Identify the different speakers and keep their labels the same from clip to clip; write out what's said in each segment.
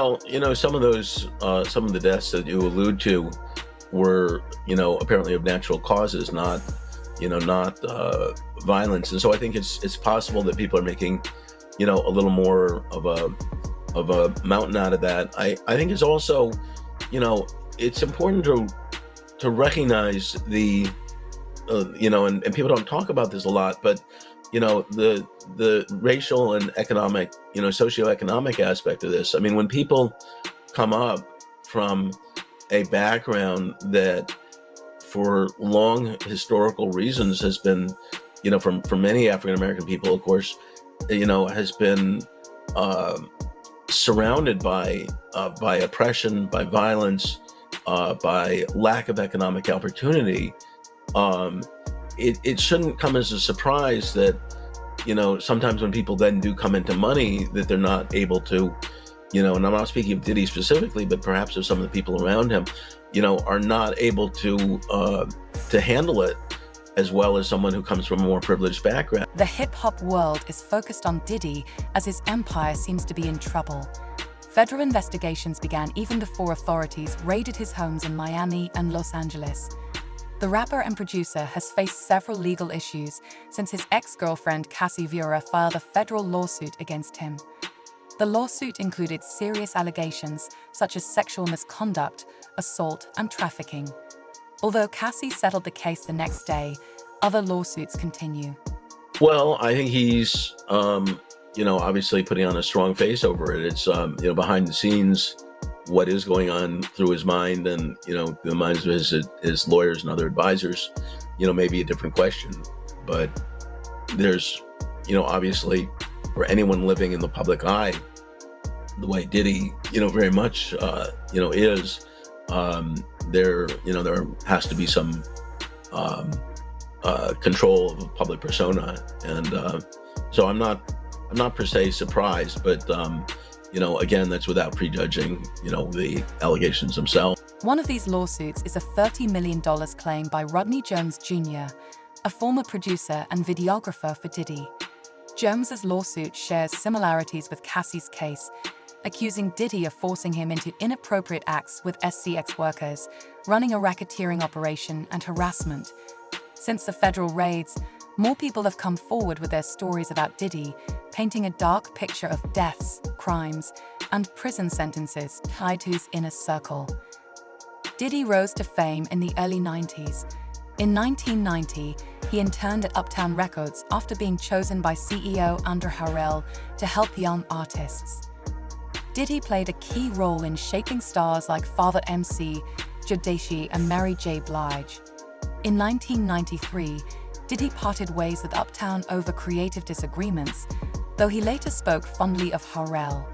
Speaker 1: Well, some of the deaths that you allude to were, apparently of natural causes, not violence. And so I think it's possible that people are making, a little more of a mountain out of that. I think it's also, it's important to recognize and people don't talk about this a lot, but the racial and economic, socioeconomic aspect of this. I mean, when people come up from a background that for long historical reasons has been, for many African American people, of course, has been surrounded by oppression, by violence, by lack of economic opportunity. It shouldn't come as a surprise that, sometimes when people then do come into money, that they're not able to, and I'm not speaking of Diddy specifically, but perhaps of some of the people around him, are not able to handle it as well as someone who comes from a more privileged background.
Speaker 2: The hip-hop world is focused on Diddy as his empire seems to be in trouble. Federal investigations began even before authorities raided his homes in Miami and Los Angeles. The rapper and producer has faced several legal issues since his ex-girlfriend Cassie Vieira filed a federal lawsuit against him. The lawsuit included serious allegations such as sexual misconduct, assault, and trafficking. Although Cassie settled the case the next day, other lawsuits continue.
Speaker 1: Well, I think he's, obviously putting on a strong face over it. It's, behind the scenes, what is going on through his mind and, the minds of his lawyers and other advisors, may be a different question. But there's, obviously, for anyone living in the public eye, the way Diddy, very much, is, there has to be some control of public persona. And so I'm not per se surprised, but again, that's without prejudging, the allegations themselves.
Speaker 2: One of these lawsuits is a $30 million claim by Rodney Jones Jr., a former producer and videographer for Diddy. Jones's lawsuit shares similarities with Cassie's case, accusing Diddy of forcing him into inappropriate acts with SCX workers, running a racketeering operation, and harassment. Since the federal raids, more people have come forward with their stories about Diddy, painting a dark picture of deaths, crimes, and prison sentences tied to his inner circle. Diddy rose to fame in the early 90s. In 1990, he interned at Uptown Records after being chosen by CEO Andrew Harrell to help young artists. Diddy played a key role in shaping stars like Father MC, Jodeci, and Mary J. Blige. In 1993, Diddy parted ways with Uptown over creative disagreements, though he later spoke fondly of Harrell.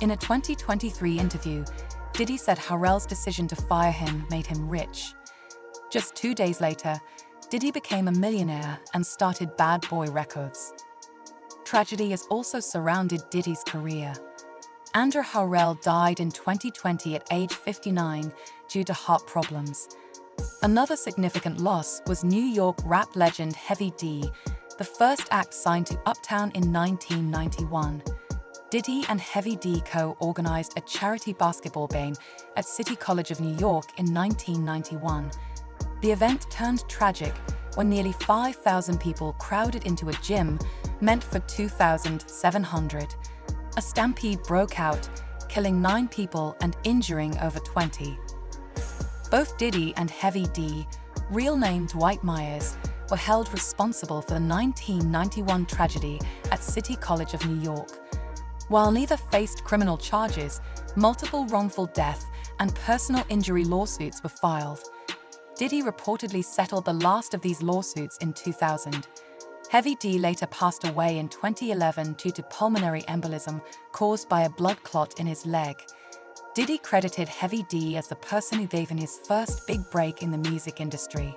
Speaker 2: In a 2023 interview, Diddy said Harrell's decision to fire him made him rich. Just 2 days later, Diddy became a millionaire and started Bad Boy Records. Tragedy has also surrounded Diddy's career. Andrew Harrell died in 2020 at age 59 due to heart problems. Another significant loss was New York rap legend Heavy D, the first act signed to Uptown in 1991. Diddy and Heavy D co-organized a charity basketball game at City College of New York in 1991. The event turned tragic when nearly 5,000 people crowded into a gym meant for 2,700. A stampede broke out, killing 9 people and injuring over 20. Both Diddy and Heavy D, real named Dwight Myers, were held responsible for the 1991 tragedy at City College of New York. While neither faced criminal charges, multiple wrongful death and personal injury lawsuits were filed. Diddy reportedly settled the last of these lawsuits in 2000. Heavy D later passed away in 2011 due to pulmonary embolism caused by a blood clot in his leg. Diddy credited Heavy D as the person who gave him his first big break in the music industry.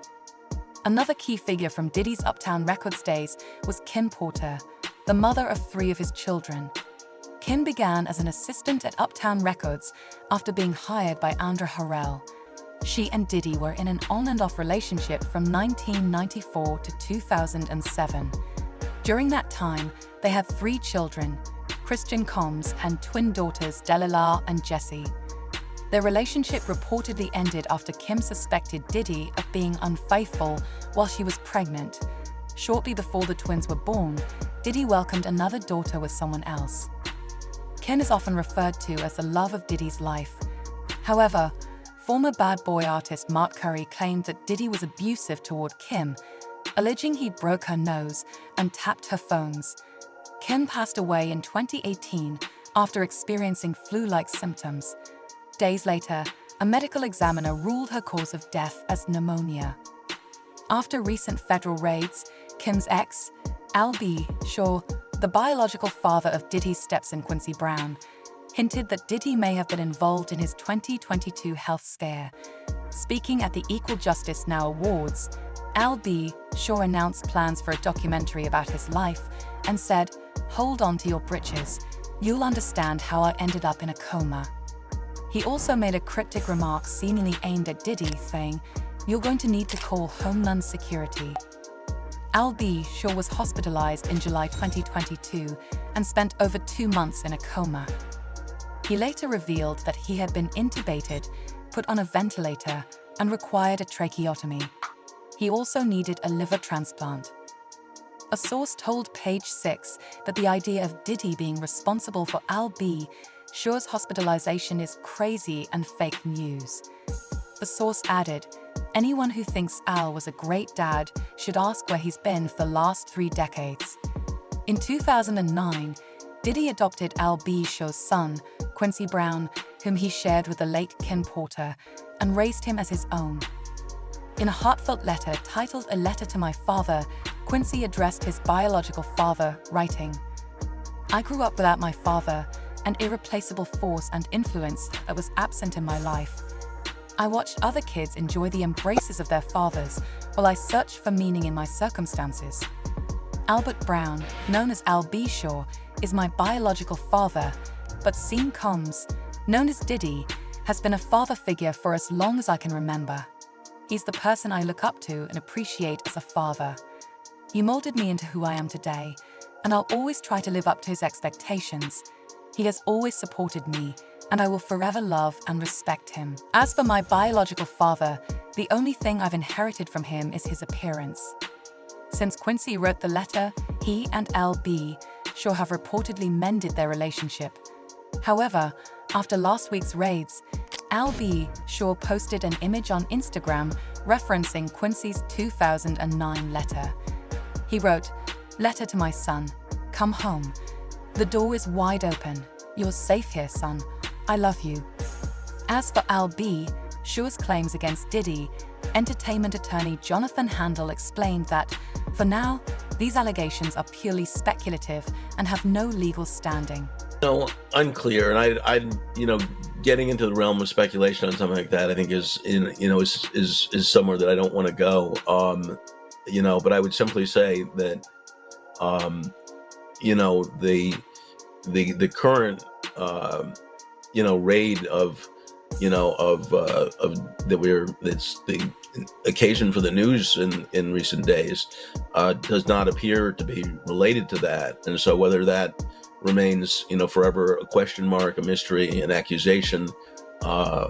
Speaker 2: Another key figure from Diddy's Uptown Records days was Kim Porter, the mother of 3 of his children. Kim began as an assistant at Uptown Records after being hired by Andrew Harrell. She and Diddy were in an on-and-off relationship from 1994 to 2007. During that time, they had 3 children: Christian Combs, and twin daughters Delilah and Jessie. Their relationship reportedly ended after Kim suspected Diddy of being unfaithful while she was pregnant. Shortly before the twins were born, Diddy welcomed another daughter with someone else. Kim is often referred to as the love of Diddy's life. However, former Bad Boy artist Mark Curry claimed that Diddy was abusive toward Kim, alleging he broke her nose and tapped her phones. Kim passed away in 2018 after experiencing flu-like symptoms. Days later, a medical examiner ruled her cause of death as pneumonia. After recent federal raids, Kim's ex, Al B. Shaw, the biological father of Diddy's stepson Quincy Brown, hinted that Diddy may have been involved in his 2022 health scare. Speaking at the Equal Justice Now Awards, Al B. Shaw announced plans for a documentary about his life and said, "Hold on to your britches. You'll understand how I ended up in a coma." He also made a cryptic remark seemingly aimed at Diddy, saying, "You're going to need to call Homeland Security." Al B. Shaw was hospitalized in July 2022 and spent over 2 months in a coma. He later revealed that he had been intubated, put on a ventilator, and required a tracheotomy. He also needed a liver transplant. A source told Page 6 that the idea of Diddy being responsible for Al B. Shaw's hospitalization is crazy and fake news. The source added, "Anyone who thinks Al was a great dad should ask where he's been for the last 3 decades." In 2009, Diddy adopted Al B. Shaw's son, Quincy Brown, whom he shared with the late Kim Porter, and raised him as his own. In a heartfelt letter titled "A Letter to My Father," Quincy addressed his biological father, writing, "I grew up without my father, an irreplaceable force and influence that was absent in my life. I watched other kids enjoy the embraces of their fathers while I searched for meaning in my circumstances. Albert Brown, known as Al B. Shaw, is my biological father, but Sean Combs, known as Diddy, has been a father figure for as long as I can remember. He's the person I look up to and appreciate as a father. He molded me into who I am today, and I'll always try to live up to his expectations. He has always supported me, and I will forever love and respect him. As for my biological father, the only thing I've inherited from him is his appearance." Since Quincy wrote the letter, he and Al B. Shaw have reportedly mended their relationship. However, after last week's raids, Al B. Shaw posted an image on Instagram referencing Quincy's 2009 letter. He wrote, "Letter to my son. Come home. The door is wide open. You're safe here, son. I love you." As for Al B. Shaw's claims against Diddy, entertainment attorney Jonathan Handel explained that, for now, these allegations are purely speculative and have no legal standing.
Speaker 1: No, unclear, and getting into the realm of speculation on something like that, I think is somewhere that I don't want to go. But I would simply say that, the current, raid that's the occasion for the news in recent days, does not appear to be related to that, and so whether that remains, forever a question mark, a mystery, an accusation,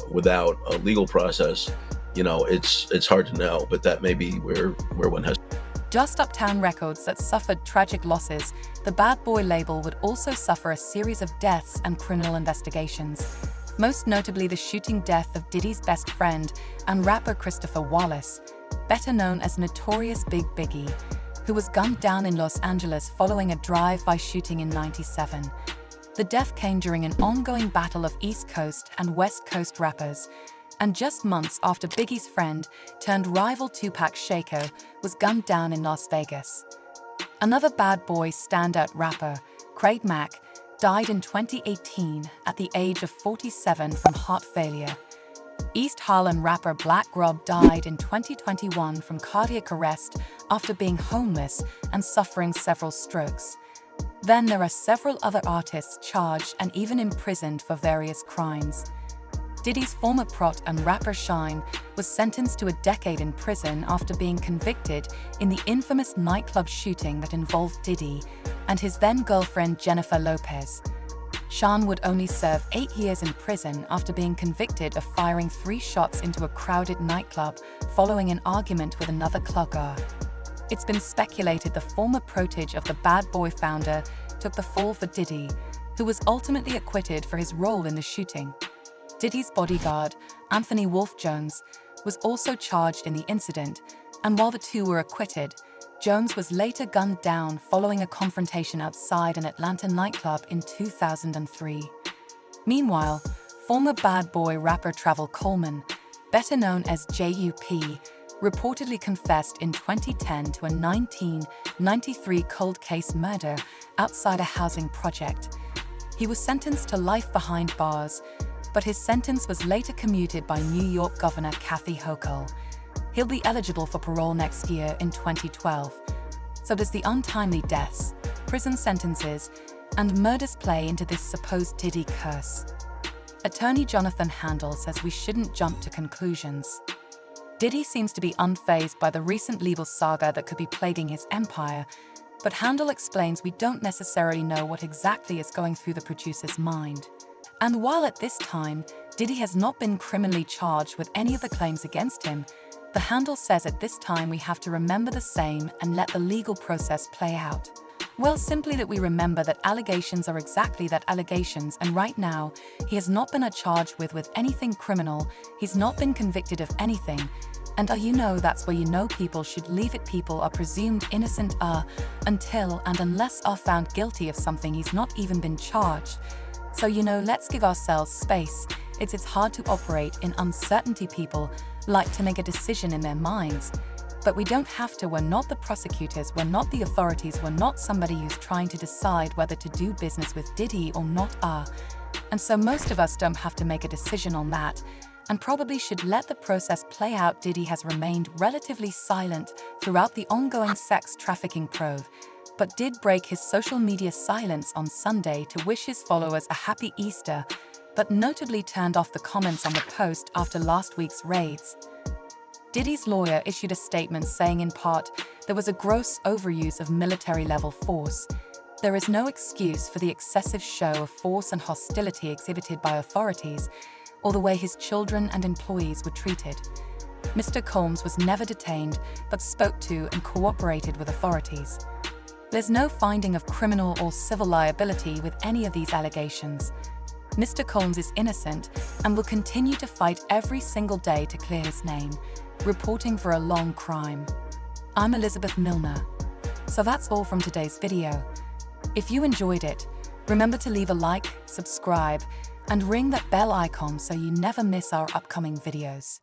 Speaker 1: without a legal process, it's hard to know. But that may be where one has.
Speaker 2: Just Uptown Records that suffered tragic losses, the Bad Boy label would also suffer a series of deaths and criminal investigations. Most notably the shooting death of Diddy's best friend and rapper Christopher Wallace, better known as Notorious Big Biggie, who was gunned down in Los Angeles following a drive-by shooting in '97. The death came during an ongoing battle of East Coast and West Coast rappers, and just months after Biggie's friend turned rival Tupac Shakur was gunned down in Las Vegas. Another Bad Boy standout rapper, Craig Mack, died in 2018 at the age of 47 from heart failure. East Harlem rapper Black Rob died in 2021 from cardiac arrest after being homeless and suffering several strokes. Then there are several other artists charged and even imprisoned for various crimes. Diddy's former prot and rapper Shine was sentenced to a decade in prison after being convicted in the infamous nightclub shooting that involved Diddy and his then-girlfriend Jennifer Lopez. Shine would only serve 8 years in prison after being convicted of firing 3 shots into a crowded nightclub following an argument with another clubgoer. It's been speculated the former protege of the Bad Boy founder took the fall for Diddy, who was ultimately acquitted for his role in the shooting. Diddy's bodyguard, Anthony Wolf Jones, was also charged in the incident, and while the two were acquitted, Jones was later gunned down following a confrontation outside an Atlanta nightclub in 2003. Meanwhile, former Bad Boy rapper Travel Coleman, better known as JUP, reportedly confessed in 2010 to a 1993 cold case murder outside a housing project. He was sentenced to life behind bars, but his sentence was later commuted by New York Governor Kathy Hochul. He'll be eligible for parole next year in 2012. So does the untimely deaths, prison sentences, and murders play into this supposed Diddy curse? Attorney Jonathan Handel says we shouldn't jump to conclusions. Diddy seems to be unfazed by the recent legal saga that could be plaguing his empire, but Handel explains we don't necessarily know what exactly is going through the producer's mind. And while at this time, Diddy has not been criminally charged with any of the claims against him, the Handel says at this time we have to remember the same and let the legal process play out. Well, simply that we remember that allegations are exactly that, allegations, and right now, he has not been charged with anything criminal, he's not been convicted of anything, and that's where people should leave it. People are presumed innocent until and unless are found guilty of something he's not even been charged. So let's give ourselves space. It's hard to operate in uncertainty. People like to make a decision in their minds, but we don't have to. We're not the prosecutors, we're not the authorities, we're not somebody who's trying to decide whether to do business with Diddy or not. And so most of us don't have to make a decision on that, and probably should let the process play out. Diddy has remained relatively silent throughout the ongoing sex trafficking probe, but did break his social media silence on Sunday to wish his followers a happy Easter, but notably turned off the comments on the post after last week's raids. Diddy's lawyer issued a statement saying in part, there was a gross overuse of military-level force. There is no excuse for the excessive show of force and hostility exhibited by authorities, or the way his children and employees were treated. Mr. Combs was never detained, but spoke to and cooperated with authorities. There's no finding of criminal or civil liability with any of these allegations. Mr. Combs is innocent and will continue to fight every single day to clear his name, reporting for a long crime. I'm Elizabeth Milner. So that's all from today's video. If you enjoyed it, remember to leave a like, subscribe, and ring that bell icon so you never miss our upcoming videos.